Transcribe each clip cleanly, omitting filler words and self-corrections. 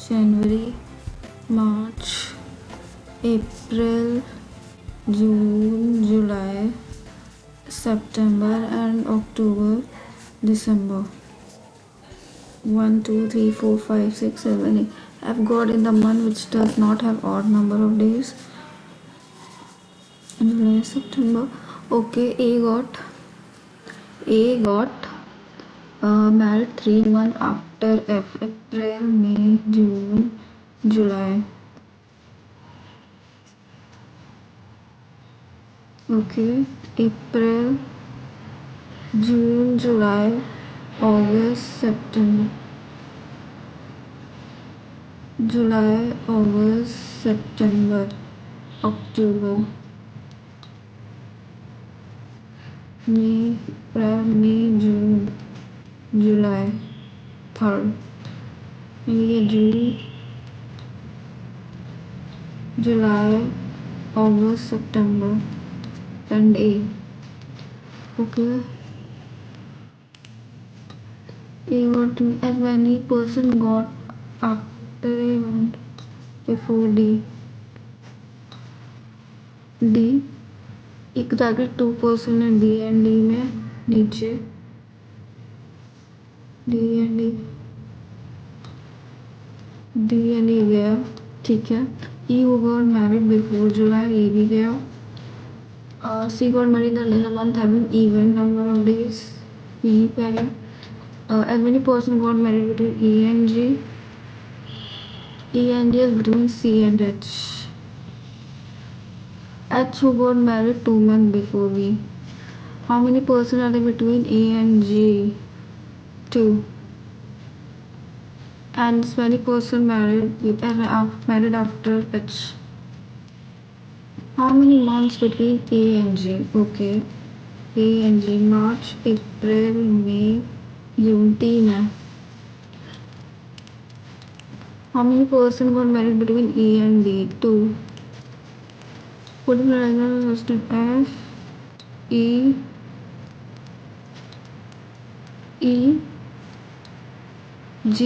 January, March, April, June, July, September and October, December. 1, 2, 3, 4, 5, 6, 7, 8. I've got in the month which does not have odd number of days. July, September. Okay, A got married 3 months after F. April, May, June, July. Okay, April, June, July, August, September. July, August, September, October, May, April, May, June, July, third. May, June, July, August, September, and A. Okay. A got as many person got after A went before D. D exactly 2% है D and D में नीचे D and D गया ठीक है E got married before July A भी गया C got married in the month having even number of days E पे आया as many person got married between E and G is between C and H H who got married 2 months before V. How many person are there between A and G? 2. And this many person married after H. How many months between A and G? Okay. A and G March, April, May, June. 3 है. How many person got married between A and D? 2. Put in the diagonal system F E G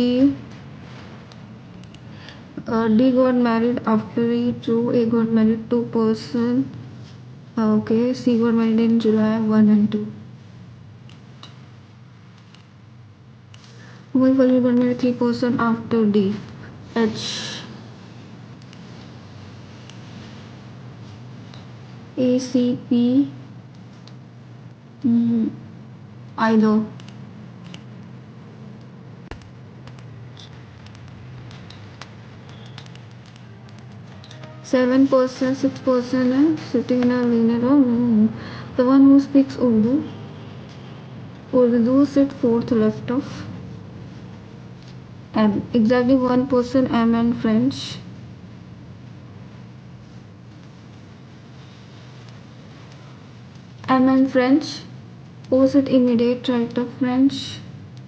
D got married after E. 2. A got married 2 person. Okay, C got married in July 1 and 2. Who got married 3 person after D? H. A C P either. 7%, 6% है sitting in a linear row. The one who speaks Urdu sit fourth left of M. Exactly 1% M and French. M and French. O sit immediate right of French.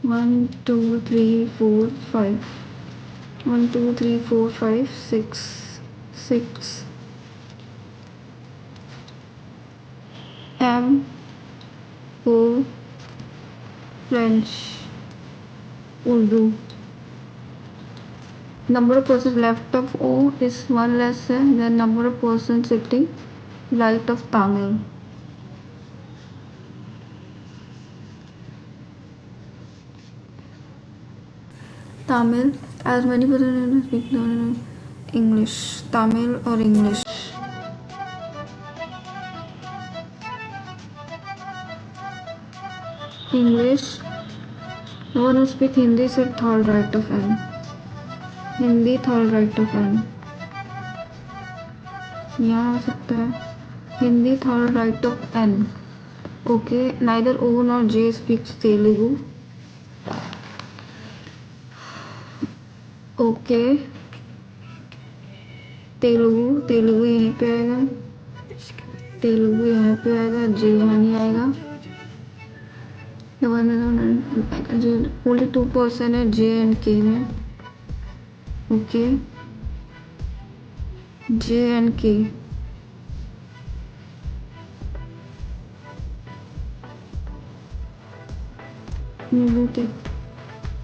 1, 2, 3, 4, 5. 1, 2, 3, 4, 5, 6. 6. M O French Urdu. Number of persons left of O is 1 less than number of persons sitting right of Tamil. Tamil as many persons speak English. Tamil or English. English. The one who speak Hindi sit third right of N. Hindi third right of N. यहाँ आ सकता है Hindi third right of N okay neither O nor J speaks Telugu okay Telugu यहीं पे आएगा तेलुगु यहाँ पे आएगा जे यहाँ नहीं आएगा ओनली 2% है जे एंड के में ओके जे एंड के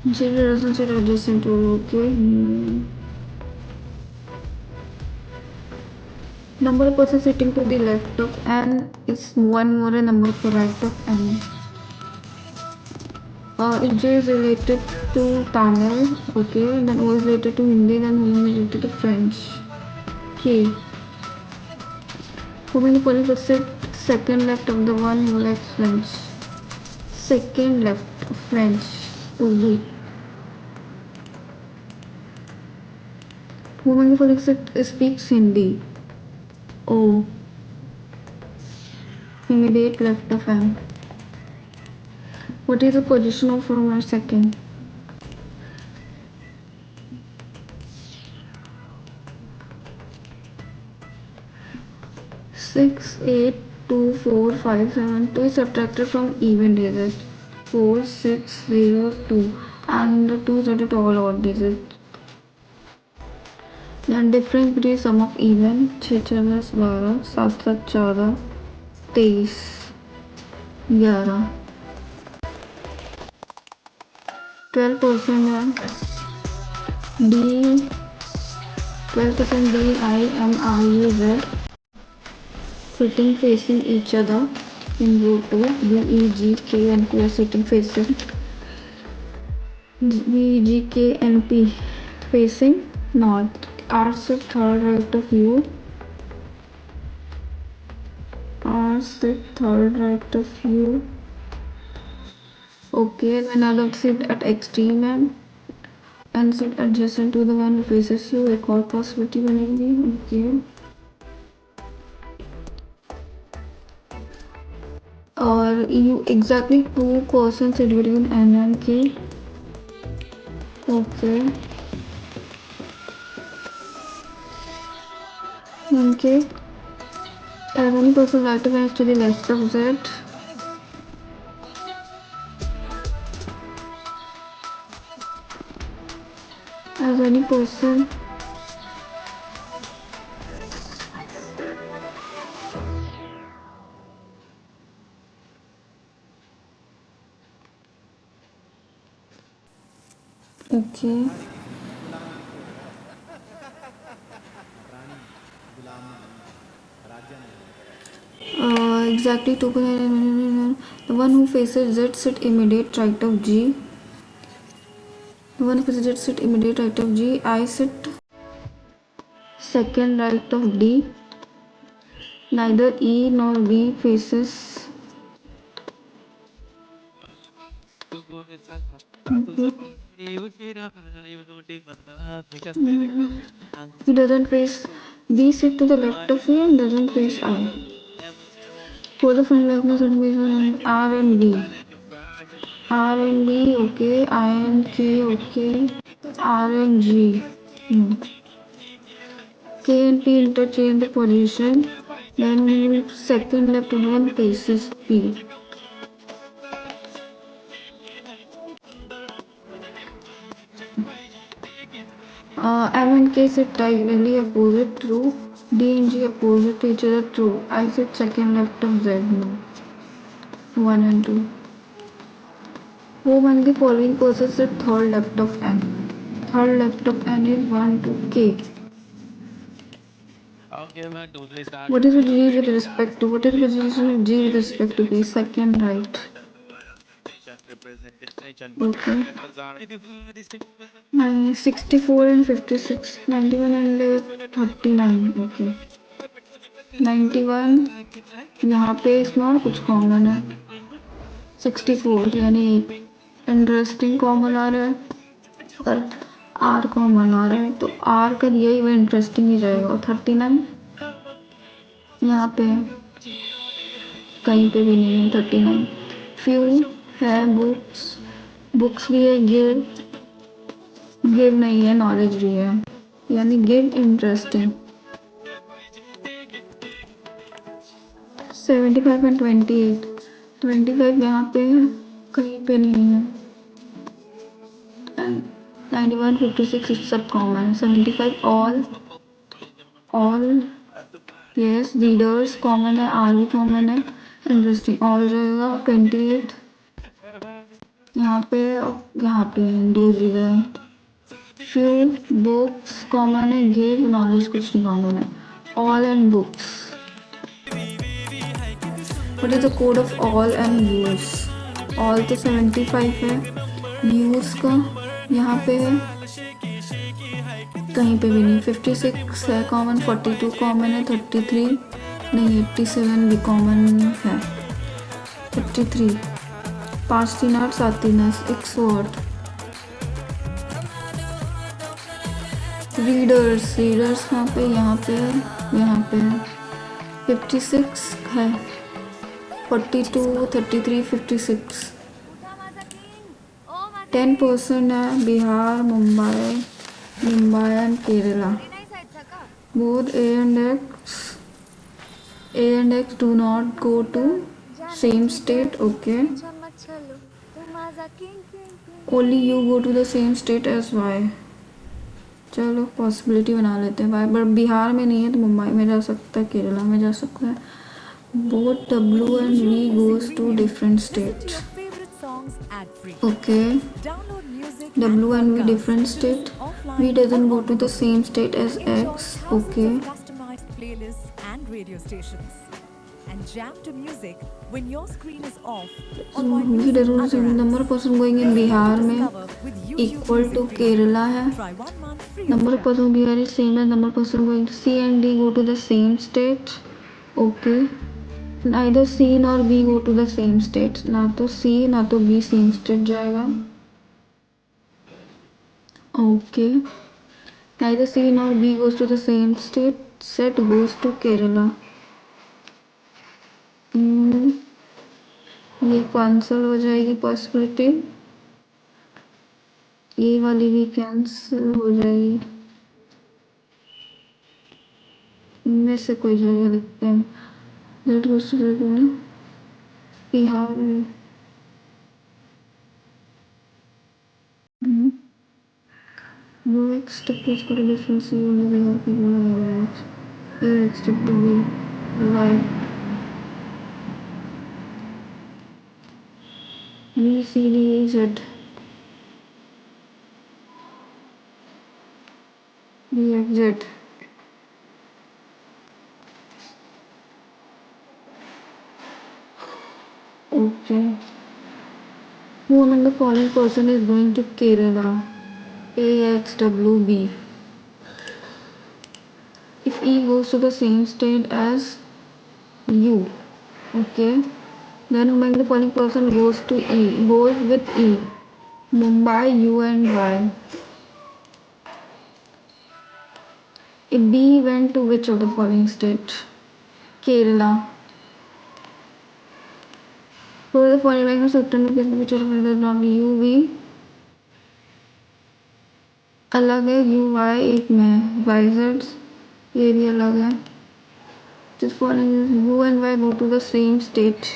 J relationship adjacent to okay Number of person sitting to the left of N is one more number to right of N. If J is related to Tamil, okay, then O is related to Hindi, then O is related to French. K. How many police sit second left of the one who likes French? Second left French only. How many police speaks Hindi? O. Immediate left of M. What is the position of Roman second? Six, 8, 2, 4, 5, 7, 2 is subtracted from even digits. 4, 6, 0, 2, and the 2 is added to all odd digits. Then difference between sum of even 6 6 12, 7 7 14, 23, 11. 12% D, 12% D, I, M, R, U, Z sitting facing each other in row 2. U, E, G, K, and P are sitting facing. V, G, K, and P facing north. R sit third right of U. R sit third right of U. Okay, then I'll sit at extreme end and sit adjacent to the one who faces you. एक और possibility बनेगी. Okay. और you exactly 2 persons sit between N and K. Okay. Okay. And one person right away to the left of Z. As any person. Okay. Exactly 2. The one who faces Z sit immediate right of G. The one who faces Z sit immediate right of G. I sit second right of D. Neither E nor B faces. He doesn't face. B sit to the left of E and doesn't face I. For the final darkness and R and B. R and B, okay. I and K, okay. R and G. K and P interchange the position. Then second left one faces P. M and K sit diagonally opposite, true. D and G opposite to each other, true. I sit second left of Z, no. 1 and 2. Who among the following persons sit third left of N? Third left of N is 1, 2, K. What is the G with respect to? What is the position of G with respect to K? Second right. Okay. 64 and 56. 91 and 39. Okay. 91 यहाँ पे इसमें और कुछ common है. 64 यानी interesting common आ रहा है और आर कॉमन आ रहा है, तो आर का यही वो इंटरेस्टिंग ही जाएगा. और 39 यहाँ पे कहीं पे भी नहीं है. 39 फ्यू है. बुक्स भी है. गिव नहीं है. नॉलेज भी है, यानी गिव इंटरेस्टिंग. 75 एंड 28. 25 यहाँ पे कहीं पे नहीं है. 91 56 is सब common. 75 all yes. Readers common है. आर भी कॉमन है. इंटरेस्टिंग ऑल रहेगा. 28 यहाँ पे डेजी है. फ्यू बुक्स कॉमन है. गिव नॉलेज कुछ नहीं कॉमन है. all and books. What is the code of all and use? all तो 75 है, use का यहाँ पे है, कहीं पे भी नहीं। 56 है कॉमन, 42 कॉमन है, 33 नहीं, 87 भी कॉमन है, 53 5 3 8 7 3 108। रीडर्स कहाँ पे, यहाँ पे है, यहाँ पे है। 56 है, 42 33 56। 10% है Bihar, Mumbai and Kerala. Both A and X do not go to same state. Okay. Only U go to the same state as Y. चलो पॉसिबिलिटी बना लेते हैं। बट बिहार में नहीं है तो मुंबई में जा सकता है, केरला में जा सकता है। Both W and V goes to different states. Okay. W and V different state. V doesn't go to the same state as X. Okay. And radio stations. And jam to music when your screen is off. V doesn't see number of person going in Bihar में equal to Kerala है। Number of person Bihar is same as number of person going to C and D go to the same state. Okay. Neither C nor B go to the same state. ना तो C ना तो B same state जाएगा। Okay. Neither C nor B goes to the same state. Set goes to Kerala. ये cancel हो जाएगी possibility, ये वाली भी कैंसिल हो जाएगी। इनमें से कोई जगह लिखते हैं। बिहार वो एक स्टेप को डिफरेंस बिहार की एक step to be right. B C D E Z B F Z। Okay. Who among the following person is going to Kerala? A X W B। If E goes to the same state as U, okay, then among the following person goes to E, goes with E? Mumbai, U and Y. If B went to which of the following state? Kerala. So the following language उत्तर में किस which of the following U V अलग है, U Y एक में है, Y Z ये भी अलग है। This following is U and Y go to the same state।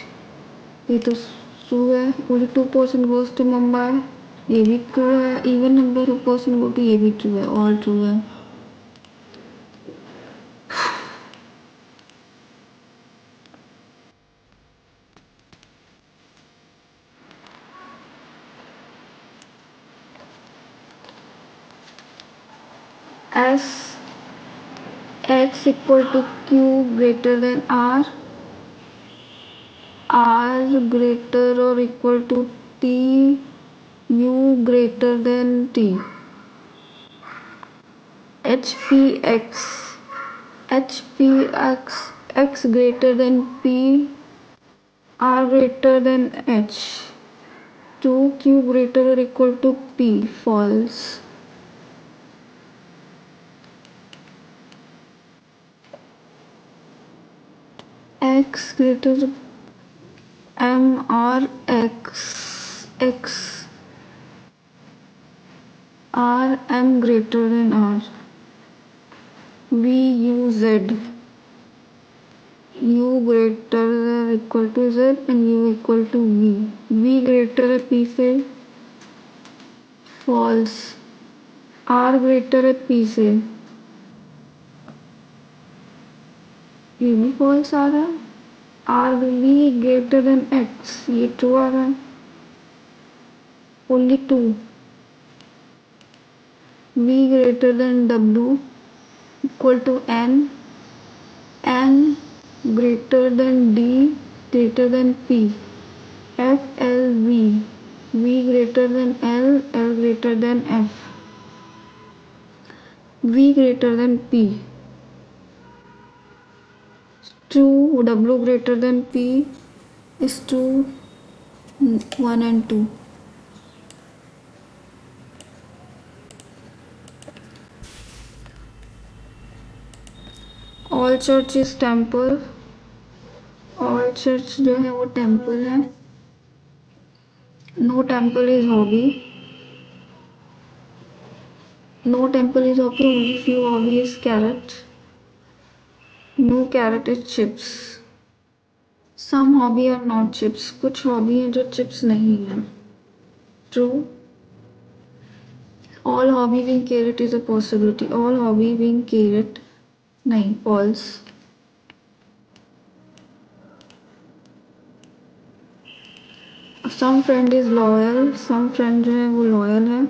ये तो true है। Only 2% goes to Mumbai, ये भी true है। Even number of person go to, ये भी true है, all true है। As X equal to Q greater than R greater or equal to T, U greater than T। HPX X greater than P, R greater than H, 2Q greater or equal to P, false। X greater than M R X R M greater than R, V U Z, U greater than equal to Z and U equal to V, V greater than P से false, R greater than P से ये भी false आ रहा है। R V greater than X ये true आ रहा है। Only 2, V greater than W equal to N N greater than D greater than P. F L V. V greater than L. L greater than F. V greater than P. 2 W greater than P is 2 1 and 2. All church is temple. All church जो है वो temple है. No temple is hobby. No temple is hobby. Only few hobby is carrot. No carrot is chips. Some hobby are not chips. कुछ hobby हैं जो chips नहीं हैं. True. All hobby being carrot is a possibility. All hobby being carrot नहीं. False. Some friend is loyal. Some friend जो है वो loyal है.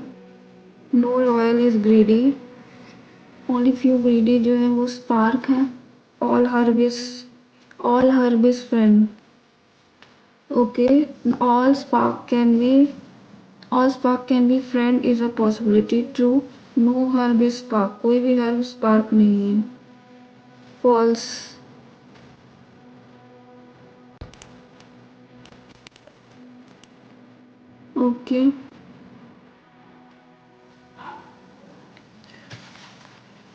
No loyal is greedy. Only few greedy जो है वो spark है. All herb is friend. Okay. All spark can be friend is a possibility. True. No herb is spark. कोई भी herb spark नहीं है. False. Okay.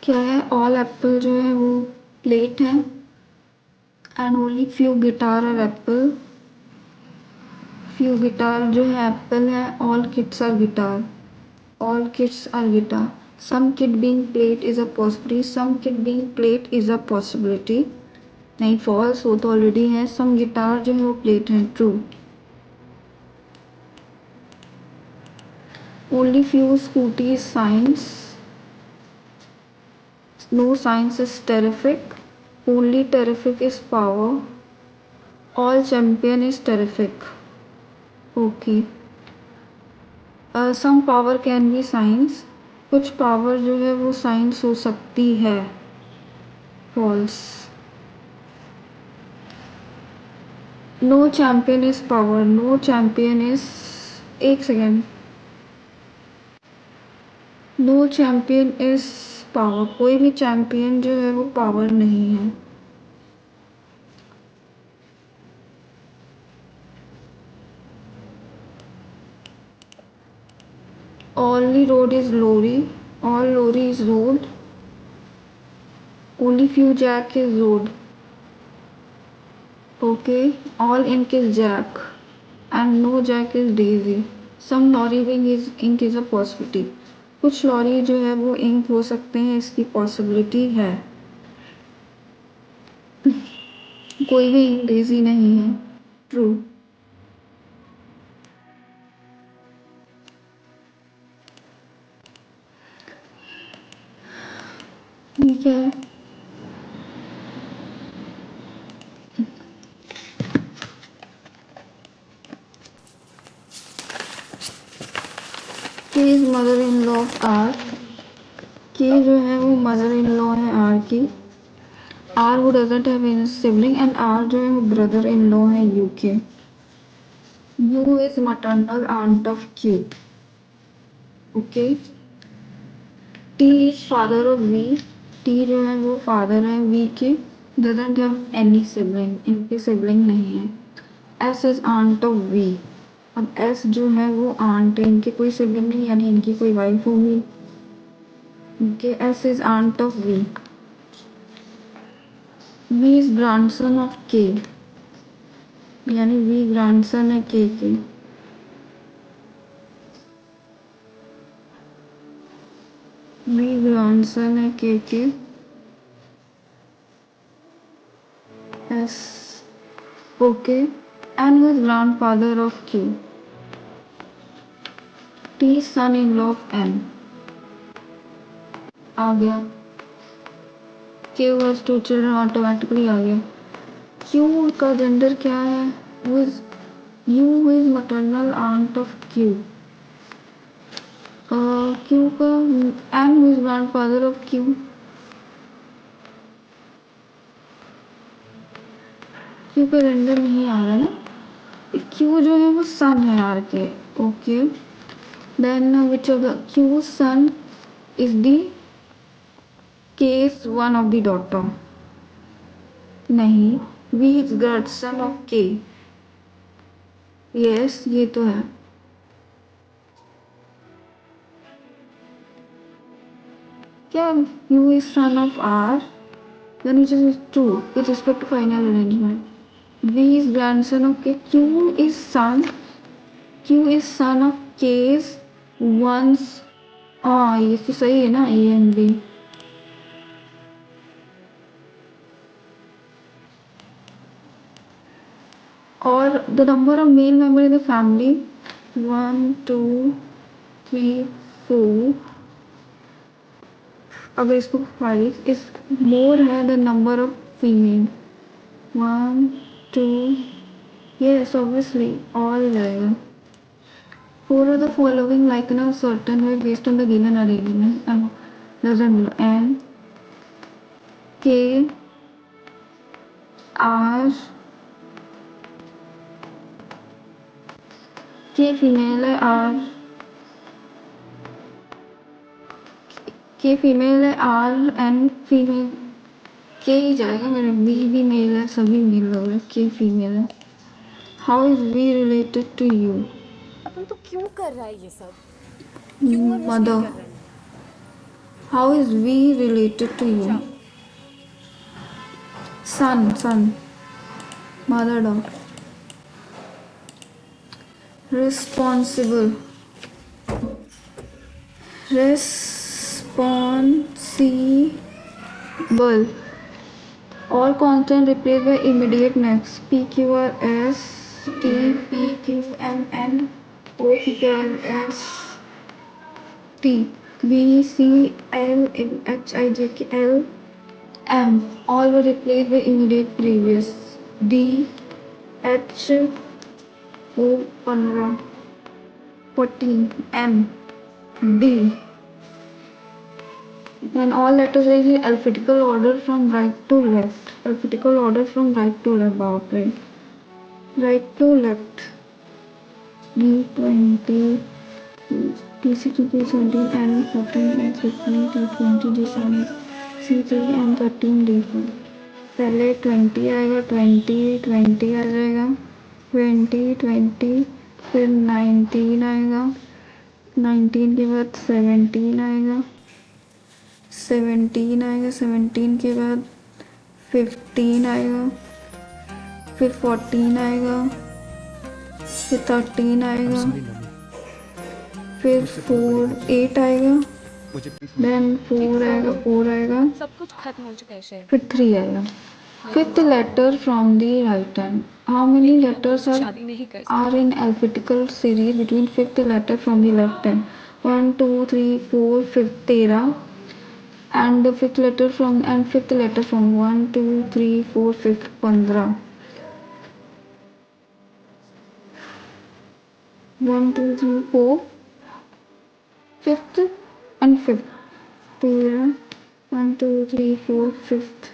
क्या है? All apple जो है वो plate है. And only few guitar are apple. Few guitar जो है apple है. All kids are guitar. All kids are guitar. Some kid being plate is a possibility. Some kid being plate is a possibility. नहीं false, वो तो already है. Some guitar जो है वो plate है. True. Only few scooty is science. No science is terrific. Only terrific is power. All champion is terrific. Okay. Some power can be science. कुछ power जो है वो साइंस हो सकती है. False. No champion is power. No champion is. एक second. No champion is power. कोई भी चैंपियन जो है वो पावर नहीं है. Only road is lorry. All lorry is road. Only few jack is road. Okay. All ink is jack. And no jack is daisy. Some lorry ink is a possibility. कुछ lorry जो है वो ink हो सकते हैं, इसकी possibility है. कोई भी इंक डेजी नहीं है. ट्रू. ठीक है. K is mother in law of R. K जो है वो मदर इन लॉ है आर की. आर वो doesn't have any sibling and R जो है वो ब्रदर इन लॉ है यू के. U is maternal aunt of Q. Okay. T is father of V. T जो है वो फादर है V के. Doesn't have any sibling. इनके सिबलिंग नहीं है. S is aunt of V. अब S जो है वो आंट है, इनके कोई सिबलिंग नहीं, यानी इनकी कोई वाइफ होगी. इनके S is aunt of V. V is grandson of K. यानी V grandson है K के. V grandson है K के. S. Okay. And who is grandfather of Q. T son-in-law of N. आ गया. Q has two children automatically आ गया. Q का gender क्या है? Who is U is maternal aunt of Q. Q का N who is grandfather of Q. Q पे render नहीं आ रहा ना, क्यू जो है वो सन है आर के। Okay, then which of the Q son is the case one of the daughter. नहीं, V is grandson of K. Yes, ये तो है। क्या U is son of R, then which is true with respect to final arrangement. V is grandson of K. Q is son of K's once। हाँ, ये तो सही है ना, A and B। और the number of male member in the family 1 2 3 4, अगर इसको 5 is more है the number of female 1 2, yes obviously all जाएगा। Four of the following like in a certain way based on the given arrangement and doesn't N K R K female है R K female है R N female K ही जाएगा मेरे, B भी mail है, सभी mail हो गए, K female है। How is V related to you? अपन तो क्यों कर रहा है ये सब, क्यों और मुश्किल Mother, कर रहा है। how is V related to you? Son, mother dog। Responsible, responsible, all constant replaced by immediate next, P Q R S T P Q M N O P Q R S T V C L M H I J K L M, all were replaced by immediate previous, D H O 15 14 M D, then all letters are in alphabetical order from right to left, alphabetical order from right to left, बाप रे, right to left, D20 T6 T17 N14 N15 T20 D7 C3 N13 D4। पहले 20 आएगा, 20 आ जाएगा, 20 फिर 19 आएगा, 19 के बाद 17 आएगा, 17 के बाद 15 आएगा, फिर 14 आएगा, फिर 13 आएगा, फिर 8 आएगा, देन 4 आएगा, सब कुछ खत्म हो चुका है शायद। फिर 3 आएगा। Fifth letter from the right hand. How many letters शादी नहीं कर are in alphabetical series between fifth letter from the left hand? 1 2 3 4 5 13, and the fifth letter from 1 2 3 4 5 15, 1 2 3 4 fifth and fifth, 13 1 2 3 4 fifth।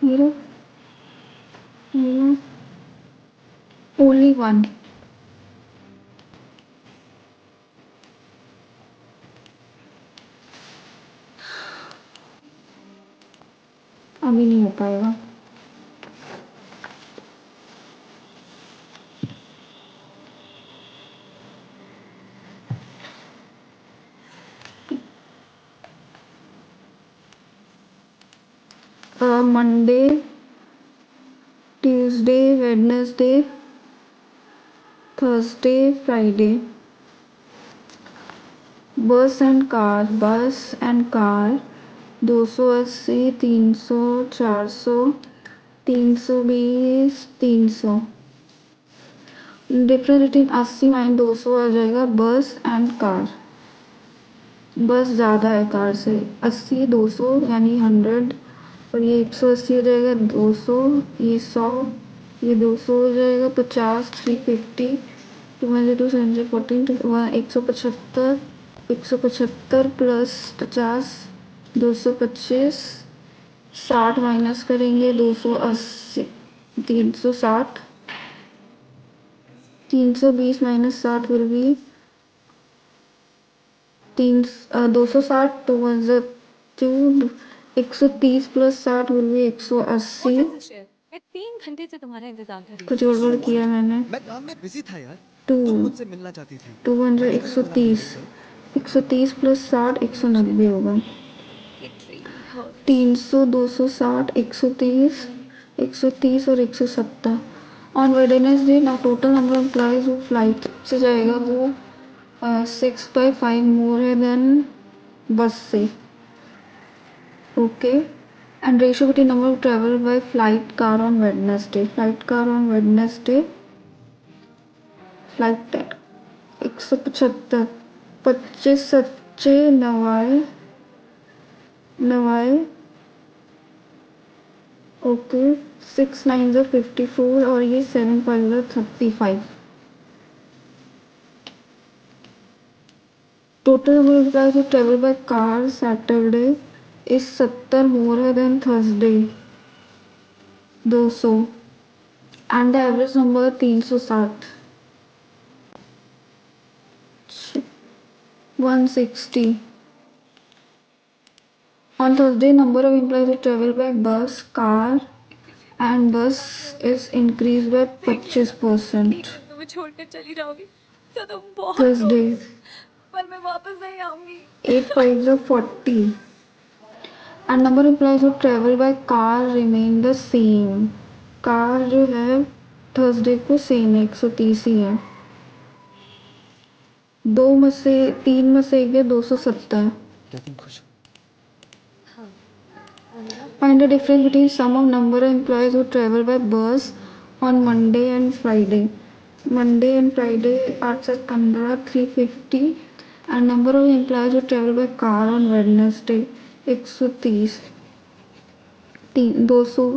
Hero, only one। अभी नहीं हो पाएगा। Monday, Tuesday, Wednesday, Thursday, Friday। बस and car 280 300 400 320 300। Difference between 80 minus 200 आ जाएगा बस and car. बस ज़्यादा है कार से, 80 200 यानी 100, और ये 180 हो जाएगा 200, ये 100, ये 200 हो जाएगा 50 350, two one two 14, 175, 175 plus 50, 225, 60 minus करेंगे 280, 360, 320 माइनस 60 विल बी 260, तो 130 प्लस 60 विल बी 180। मैं 3 घंटे से तुम्हारा इंतजार कर रही कुछ गड़बड़ किया मैंने। मैं काम में बिजी था यार। टू तुम मुझसे मिलना चाहती थी। 200 130, 130 प्लस 60 190 होगा। 300, 260, 130, 130 और 170। ऑन वेडनेसडे ना टोटल नंबर ऑफ एम्प्लॉयज वो फ्लाइट से जाएगा वो 6/5 मोर है देन बस से। Okay, and ratio between number of travel by flight car on Wednesday, flight car on Wednesday, flight 175, 25 सच्चे नवाए नवाए। ओके, 6 9 54 और ये 7 5 35। Total will price of travel by car Saturday is 70 more than Thursday 200 and the average number 360 160। On Thursday, number of employees who travel by bus, car and bus is increased by 25%। तुम्हें छोड़कर चली जाओगी तो तुम बहुत Thursday, पर मैं वापस नहीं आऊंगी। 8 5 40 and number of employees who travel by car remain the same। Car जो है थर्सडे को सेम है 130 ही है। 3 में से एक है 270। क्या तुम खुश हो? Find the difference between sum of number of employees who travel by bus on Monday and Friday। Monday and Friday 815 350 and number of employees who travel by car on Wednesday 130 200।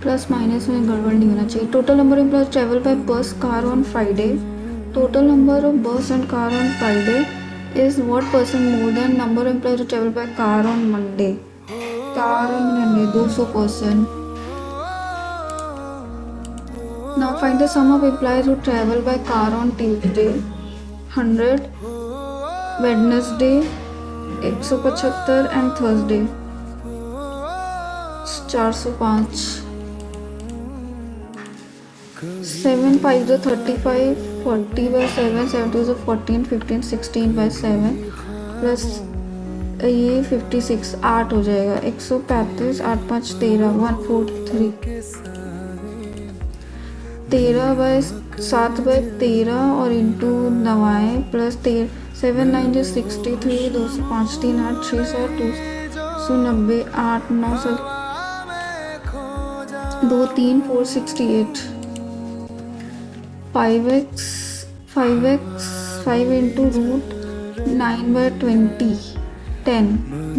Plus minus में गड़बड़ नहीं होना चाहिए। Total number of employees travel by bus car on Friday, total number of bus and car on Friday is what percent more than number of employees who travel by car on Monday। Car on Monday 200%। Now find the sum of employees who travel by car on Tuesday 100, Wednesday 175 and Thursday 405। 7 5 35, 40 by 7, 7 14, 15 16 by 7 plus ये 56 8 हो जाएगा। 135 8 5 13 143 13 bye 7 bye 13 और into नवाएं plus 7 9 63 205 3 8 6 290 8 9 2 3 468 5x 5 into root 9 by 20 10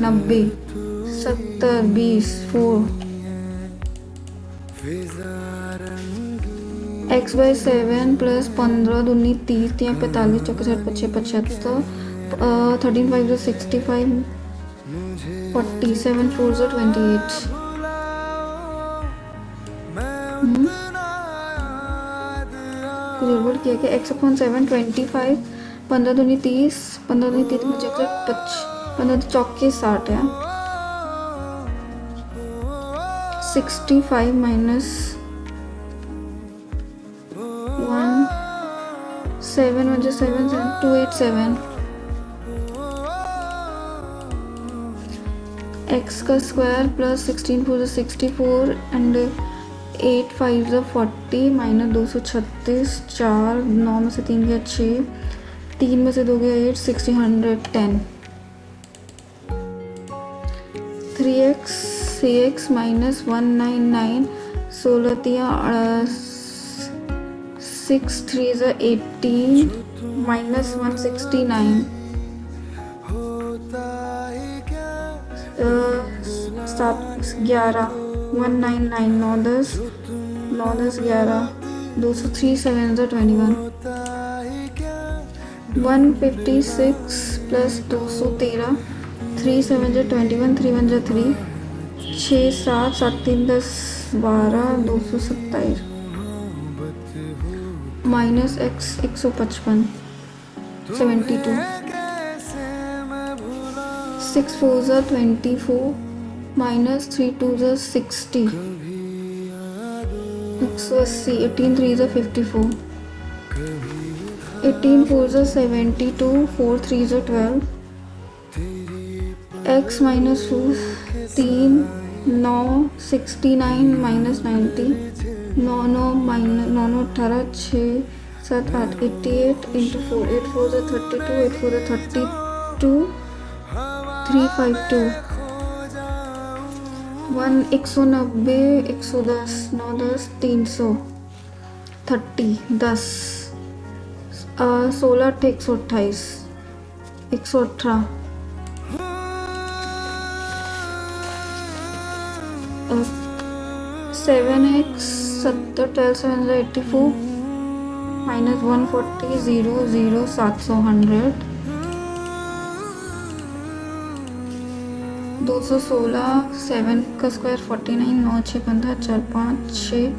90 70 20 4 x by 7 plus 15 दूनी 30 3 45 64 25 75 13 5 65 47 4 28। गड़बड़ किया कि x/7 25 15 दूनी 30 15 दूनी 30 में जगह 15 चौके 60 है। 65 माइनस 1 7 1 7 287 x का स्क्वायर प्लस 16 4 64 एंड 8 5 40 माइनस 236 4 9 में से 3 गया 6 3 में से 2 गया 8 60 110 3x 6x minus 199 16 3 6 3 is 18 minus 169. 7 11 199 9 10 9 10 11 200 3 7 is 21. 156 plus 213 3 7 is 21 3 1 is 3 6 7 7 3 10 12 227 minus x 155 72 6 4 is 24 minus 3 2 is 60 180 18 3 is 54 18 4 is 72 4 3 is 12 x minus 4 3 9 69 minus 90 9 9 minus 9 9 18 6 7 8 88 into 4 8 4 is 32 8 4 is 32 352 1 190 110 9 10 300 30 10 16 128 118 7x 70 12 7 is 84 minus 140 0 0 700 216 7 का square 49 9 6 15 4 5 6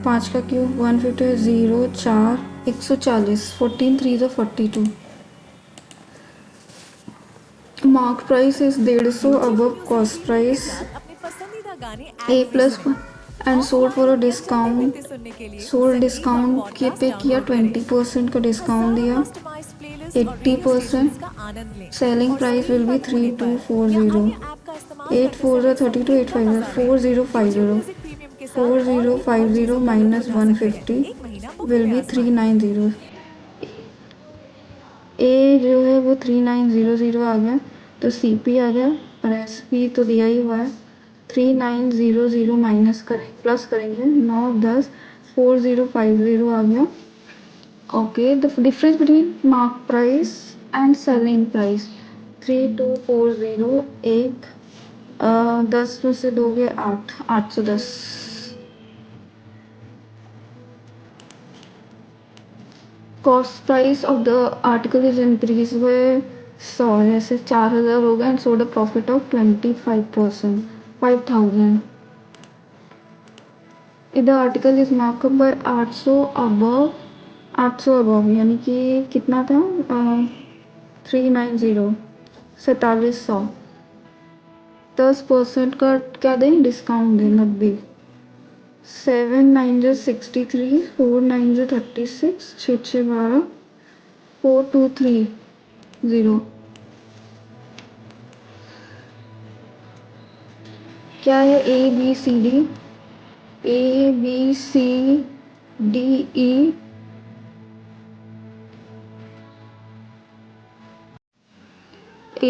5 का cube 150 0 4 140 14 3 is 42. Mark price is 150 above cost price. अपने पसंदीदा गाने A plus and sold for a discount. Sold discount के पे किया 20% का discount दिया 80%. Selling price will be 3240. 8 4 32 8 5 4050 4050 minus 150 will be 390. ए जो है वो 3900 आ गया तो CP आ गया और SP तो दिया ही हुआ है 3900 माइनस करें प्लस करेंगे 9 10 4050 आ गया. Okay the difference between mark price and selling price 3240 एक 10 में से दोगे 8 810. Cost price of the article is increase by 100 जैसे 4000 हो गया and sold a profit of 25% 5000. If the article is marked up by 800 above यानी कि कितना था 390 4700 10% का क्या दें डिस्काउंट दें 90 7 9 63 4 9 36 6 6 12 4 2 3 0. क्या है ABCD ABCDE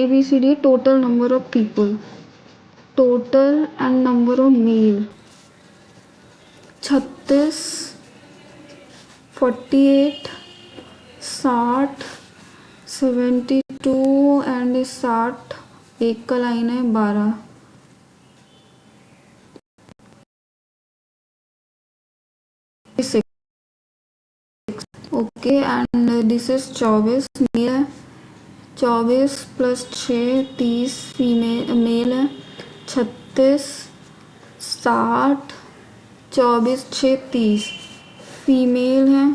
ABCD total number of people, total and number of male 36 48 60 72 and 60 एक का लाइन है 12 okay and this is 24 male है 24 प्लस 6 30 फीमेल मेल है 36 60 24 6 30 फीमेल है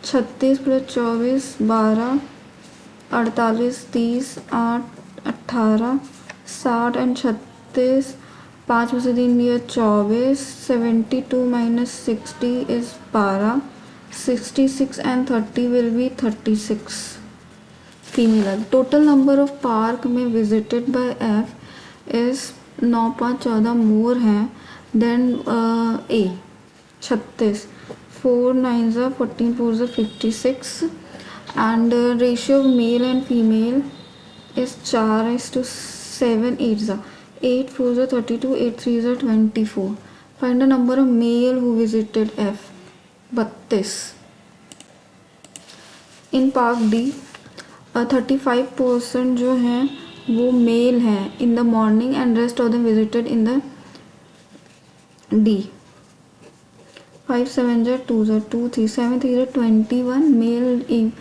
36 प्लस 24 12 48 30 8 18 60 एंड 36 5 में से 3 दिया 24 72 minus 60 is 12 66 and 30 will be 36 female. Total number of park में visited by F is 9 5 14 more हैं then A 36 4 9 14 4 56 and ratio of male and female is 4:7 8 8 4 32 8 3 24. Find the number of male who visited F. 32। In park D 35% जो हैं वो mail हैं in the morning and rest of them visited in the D. 5 7 जा 2 जा 2 3 7 3 जा 21 mail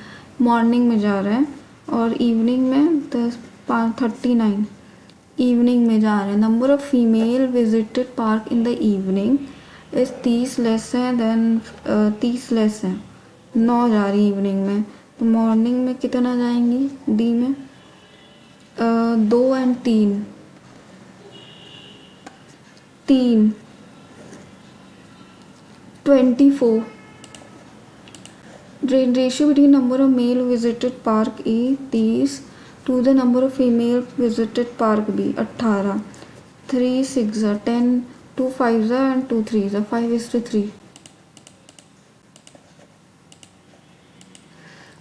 morning में जा रहे हैं और इवनिंग में 39 इवनिंग में जा रहे हैं। Number of female visited park in the evening इस 30 लेस है देन 30 लेस है 9 जा रही इवनिंग में। तो मॉर्निंग में कितना जाएंगी डी में 2 and 3 24। Ratio between number of male visited park A 30 to the number of female visited park B 18। 3 6 10 2 5 and 2 3 5:3।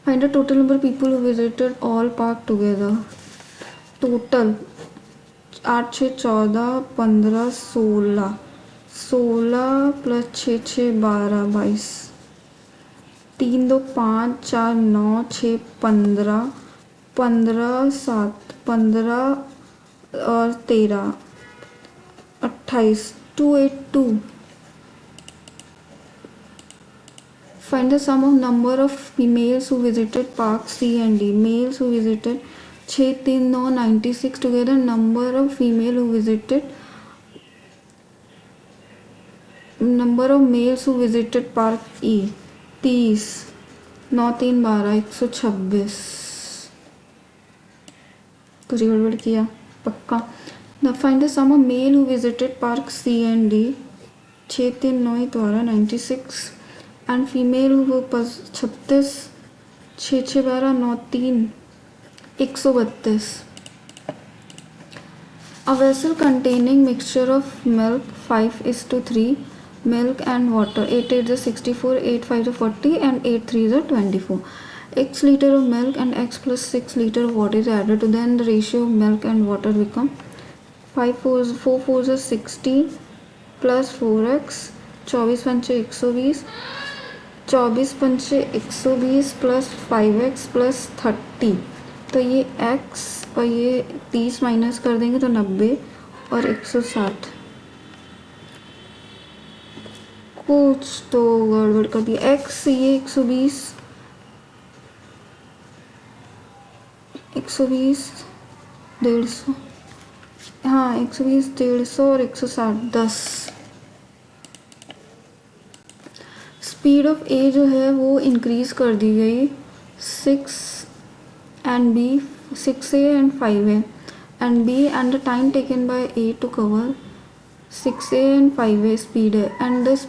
Find the total number of people who visited all park together. Total 8 6 14 15 16 16 plus 6 6 12 22 3 2 5 4 9 6 15 15 7 15 और 13 28 282। Find the sum of number of females who visited park C and D. Males who visited 6 3 9 96 together. Number of female who visited number of males who visited park E 30 9 3 12 126। कुछ गड़बड़ किया पक्का। Now find the sum of male who visited park C and D 6 3 9 12 96 and female who 36 6 6 12 9 3 132। A vessel containing mixture of milk 5:3 milk and water 8 8 is 64 8 5 is 40 and 8 3 is 24। X liter of milk and X plus 6 liter of water is added to then the ratio of milk and water become 4 4 is 60 plus 4x 24 पंचे 120 24 पंचे 120 plus 5x plus 30। तो ये x और ये 30 minus कर देंगे तो 90 और 160। कुछ तो गड़बड़ कर दिया। x ये 120 120 हाँ 120 150 और 160 10। स्पीड ऑफ ए जो है वो इंक्रीज़ कर दी गई 6 and B 6A and 5A and B and the time taken by A to cover 6A and 5A speed है and this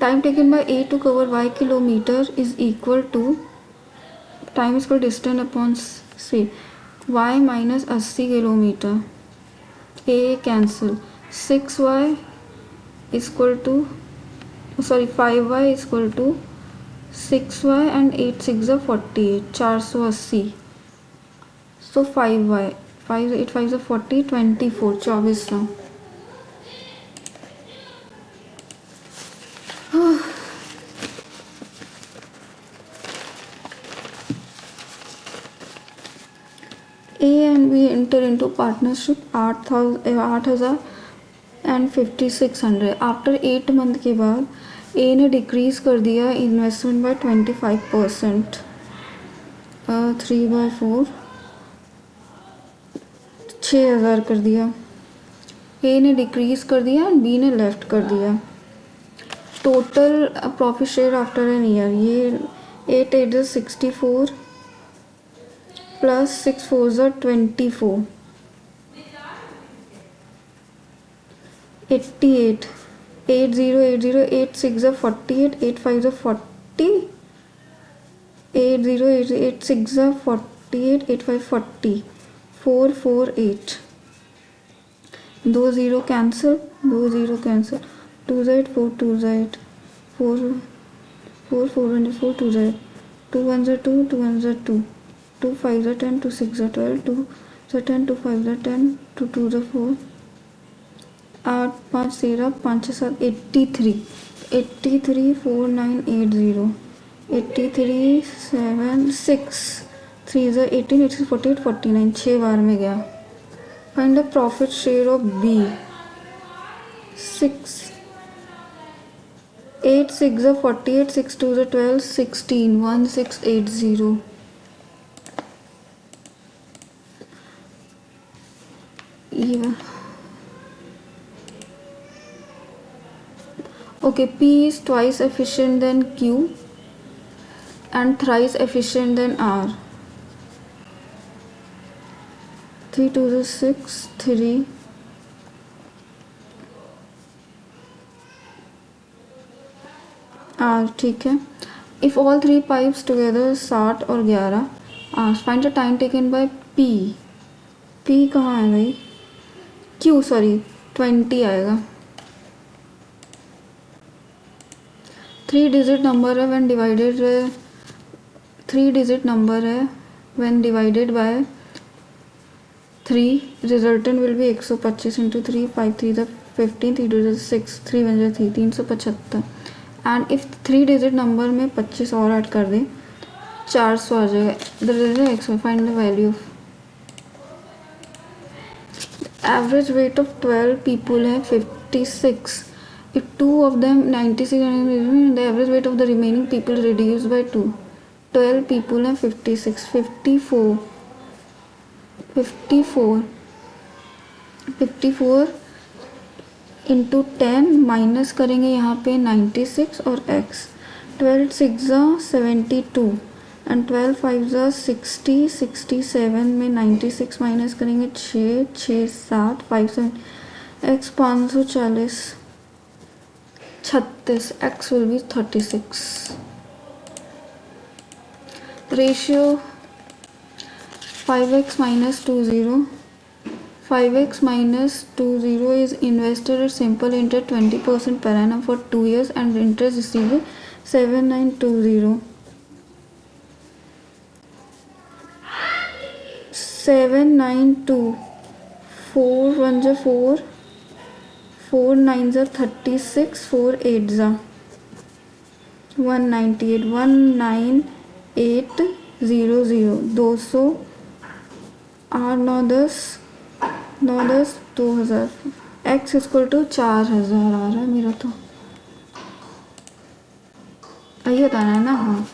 time taken by A to cover y kilometer is equal to time is equal distance upon C y minus 80 kilometre. A cancel 6y is equal to 5y is equal to 6y and 8 6 are 48 480। So 5y 5 8 5 are 40 24 24। A and B enter into partnership 8,000 and 5600। After 8 month के बाद A ने decrease कर दिया investment by 25%। 3/4 6,000 कर दिया। A ने decrease कर दिया एंड B ने लेफ्ट कर दिया। Total profit share after an year ये 8 8 is 64 plus 6 4 is 24 88 80 80 8 6 are 48 8 5 are 40 80 80 8 6 are 48 8 5 40 4 4 8 2 0 cancel 2 0 cancel 2 Z 4 2 Z 4 4 4 1 4 2 Z 2 1 Z 2 2 1 Z 2 2 5 Z 10 2 6 Z 12 2 Z 10 2 5 Z 10 2 2 Z 4 8 5 13 5 7 83। 834980, 8376, 3 is 18, 8 is 48, 49, 6 बार में गया. Find the profit share of B. 6 8 6 is 48, 6 2 is 12, 16, 1680. Yeah. Okay, P is twice efficient than Q and thrice efficient than R. 3 2 is 6, 3. R, ठीक है. If all three pipes together 60 और 11, find the time taken by P. P कहाँ है भाई? Q, sorry 20 आएगा. 3 digit number है when divided by 3 digit number है when divided by 3, resultant will be 125 into 3, 5 3 is 15, 3 2 is 6, 3 1 is 3, 375. And if 3 digit number में 25 और add कर दें 400 आ जाएगा. The result x find the value of average weight of 12 people है 56. If 2 of them 96 and the average weight of the remaining people reduced by 2. 12 people हैं 56, 54 into 10 minus करेंगे यहाँ पे 96 और x. 12 6 72 एंड 12 5 60, 67 में 96 माइनस करेंगे 6 6 7 5 7 x 540 36, x will be 36. Ratio 5x minus 20. 5x minus 20 is invested at simple interest 20% per annum for 2 years and interest received 7920. 792. 4 1 is 4, 4 9 is 36, 4 8 is 198, 19800. 200 8 9 10 9 10 2000. x equal to 4000 आ रहा है मेरा. तो यही बताना है ना. हाँ,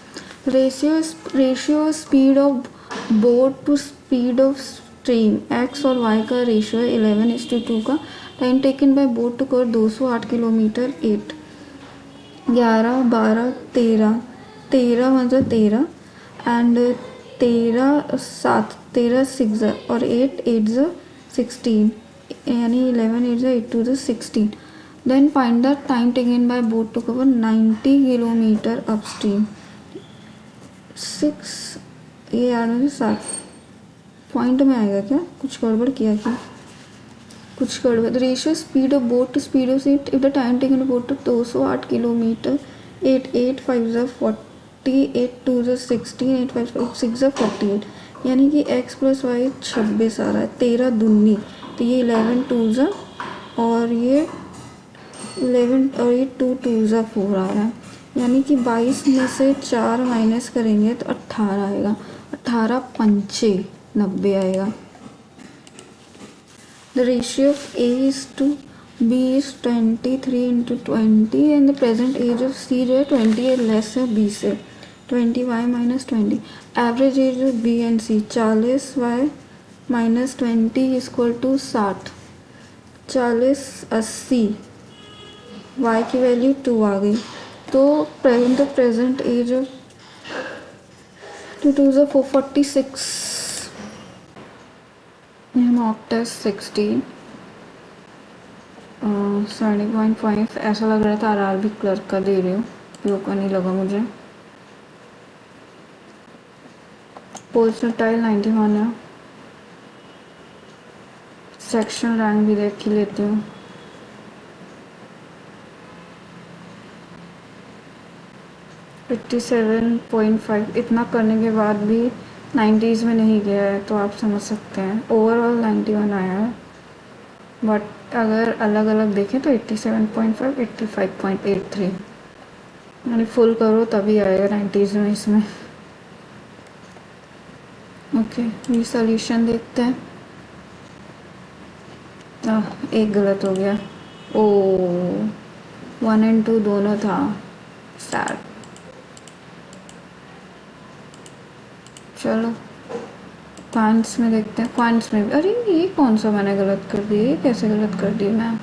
ratio speed of boat to speed of stream x और y का रेशियो है 11:2 का. Time taken by boat to cover 208 kilometre 8. 11 12 13 13 मतलब 13 एंड 13 7 13 6 और 8 8 16 यानी 11 8 8 2 16. Then find the time taken by boat to cover 90 kilometre upstream. 6 ये यार मुझे 7 पॉइंट में आएगा क्या? कुछ गड़बड़ किया क्या? कुछ गड़बड़. The ratio speed of boat to speed of seat if the time taken boat to 208 kilometre 8 8 5 40 8 2 16 8 5 6 48 यानी कि x प्लस वाई 26 आ रहा है. 13 दूनी तो ये 11 2 और ये 11 और ये 2 2 4 आ रहा है. यानी कि 22 में से 4 माइनस करेंगे तो 18 आएगा. 18 पंचे 90 आएगा. The ratio of A is to B is 23 into 20 and the present age of C जो है 20 है लेस है B से. 20y minus 20. Average age of B and C 40y minus 20 is equal to 60. 40 80 y की value 2 आ गई. तो the present age of 2 2 446. Mock test 16 70.5 ऐसा लग रहा था. आर भी क्लर्क का दे रही हूँ, पीओ का नहीं लगा मुझे. पर्सनटाइल 91 है. सेक्शन रैंक भी देख ही लेती हूँ. $57.5 इतना करने के बाद भी 90s में नहीं गया है तो आप समझ सकते हैं. ओवरऑल 91 आया है बट अगर अलग अलग देखें तो 87.5, 85.83, यानी फुल करो तभी आएगा 90s में इसमें। ओके, ये सॉल्यूशन देखते हैं। एक गलत हो गया। ओ 1 और 2 दोनों था। सैड। चलो क्वांट्स में देखते हैं। क्वांट्स में अरे ये कौन सा मैंने गलत कर दिया, ये कैसे गलत कर दिया मैं?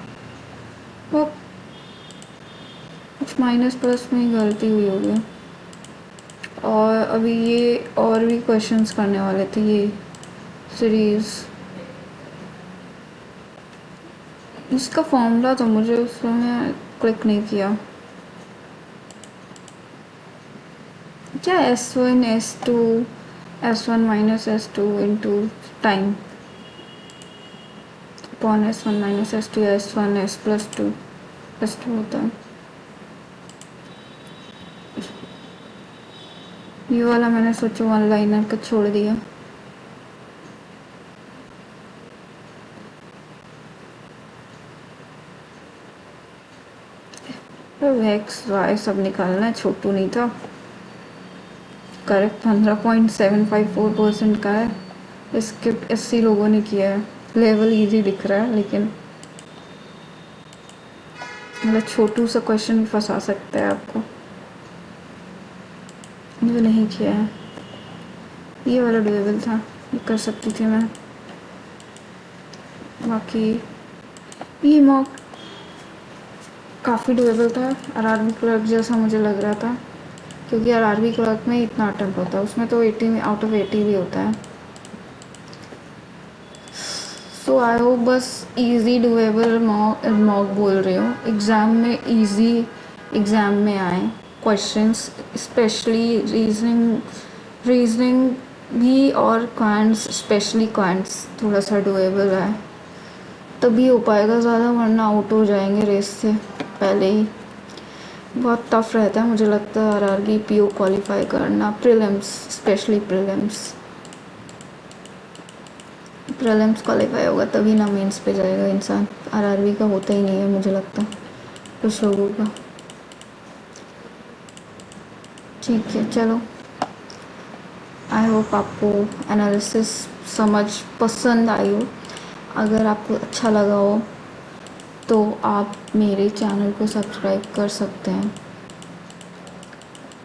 वो कुछ माइनस प्लस में ही गलती हुई होगी। और अभी ये और भी क्वेश्चंस करने वाले थे, ये सीरीज। इसका फॉर्मूला तो मुझे उसमें मैं क्लिक नहीं किया। क्या S1 S2 S1 minus S2 into time upon S1 minus S2 S1 S plus 2 S2 होता है। ये वाला मैंने सोचा वन लाइनर का छोड़ दिया। एक्स वाई सब निकालना है, छोटू नहीं था। करेक्ट 15.754% का है। इसके 80 लोगों ने किया है। लेवल इजी दिख रहा है लेकिन मतलब छोटू सा क्वेश्चन भी फंसा सकता है आपको जो नहीं किया है। ये वाला डुएबल था, ये कर सकती थी मैं। बाकी ये मॉक काफ़ी डुएबल था। आरआरबी क्लर्क जैसा मुझे लग रहा था, क्योंकि आरआरबी क्लर्क में इतना अटेम्प्ट होता है, उसमें तो 80 में आउट ऑफ 80 भी होता है। सो आई होप बस इजी डुएबल मॉक बोल रही हूँ, एग्ज़ाम में इजी एग्ज़ाम में आए क्वेश्चंस, स्पेशली रीजनिंग भी और क्वांट्स, स्पेशली क्वांट्स थोड़ा सा डुएबल है तभी हो पाएगा ज़्यादा, वरना आउट हो जाएंगे रेस से पहले ही। बहुत टफ रहता है मुझे लगता है आरआरबी पीओ क्वालिफाई करना, प्रीलिम्स स्पेशली प्रीलिम्स क्वालिफाई होगा तभी ना मेंस पे जाएगा इंसान। आरआरबी का होता ही नहीं है मुझे लगता कुछ लोगों का। ठीक है चलो, आई होप आपको एनालिसिस समझ पसंद आई हो। अगर आपको अच्छा लगा हो तो आप मेरे चैनल को सब्सक्राइब कर सकते हैं।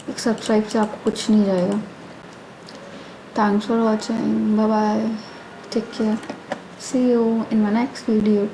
एक सब्सक्राइब से आपको कुछ नहीं जाएगा। Thanks for watching, bye bye, take care, see you in my next video.